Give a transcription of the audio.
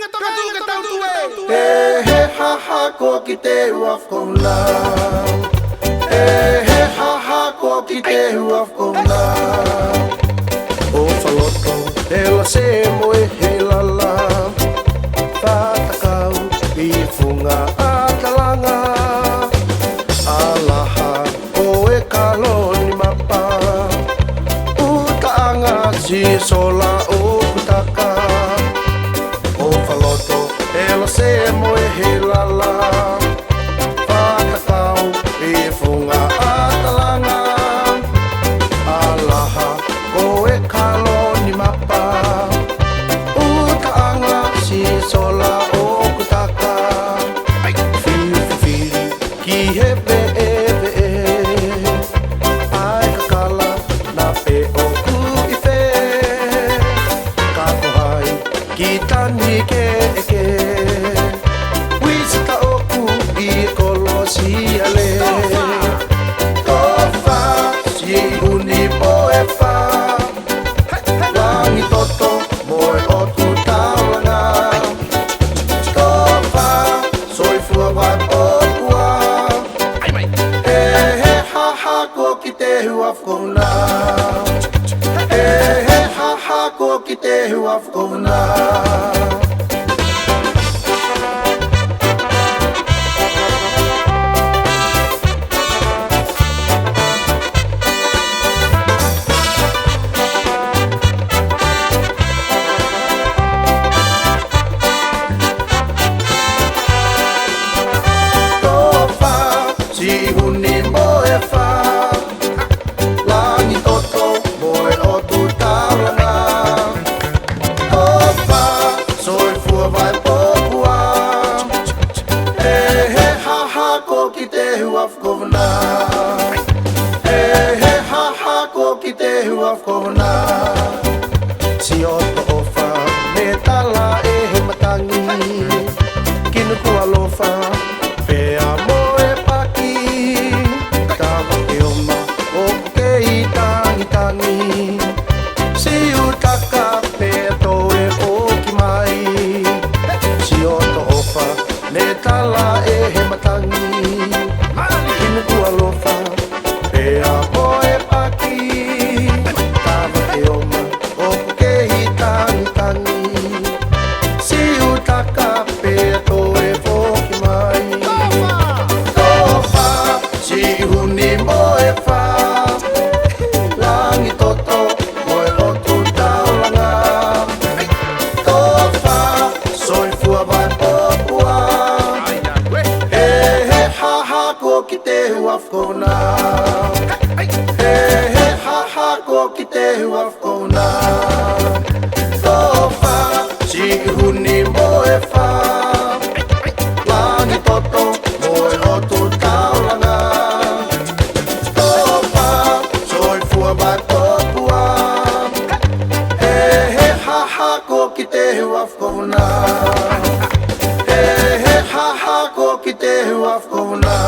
E he ha ha ko ki te uaf ko nā. E he ha ha ko ki te uaf ko nā. O whaloto e la se mo e he lala. Whatakau I whunga a talanga. Alaha o e kaloni mapa. Utaanga si sola o kutaka. O whaloto e la se mo e he lala. Whatakau I whunga a talanga. Alaha o e kaloni mapa. Utaanga si sola o kutaka. Whiwhiwhiri ki he pe ai kakala na pe o ku I whe. Kako hai ki tani ke eke. Wisita o ku I kolo si ale. Tofa si uni po e wha. Langi toto mo e o tu taulanga. Tofa soifua vai o kua. E he ha ha ko ki te huaf ko nā. E he ha ha ko ki te huaf ko nā. Tofa si huni mo e wha. Langi toto mo e o tu taulanga. Tofa soifua vai popua. E he ha ha ko ki te huaf ko nā. E he ha ha ko ki te huaf ko nā. Si oto o wha me tala e he matangi. Kinu kua lofa pea mo e paki. Tawa ke oma o ke I tangi tangi. Si utaka pea to e o ki mai. Si oto o wha me tala e he matangi. Kinu kua lofa pea mo e paki. Tawa ke oma o ke I tangi tangi. Si utaka pea to e o ki mai. Tofa si huni mo e wha. Langi toto mo e o tu taulanga. Tofa soifua vai popua. E he ha ha ko ki te huaf ko nā. E he ha ha ko ki te huaf ko nā. Tofa si huni mo e wha. Langi toto mo e o tu taulanga. Tofa soifua vai popua. E he ha ha ko ki te huaf ko nā. E he ha ha ko ki te huaf ko nā.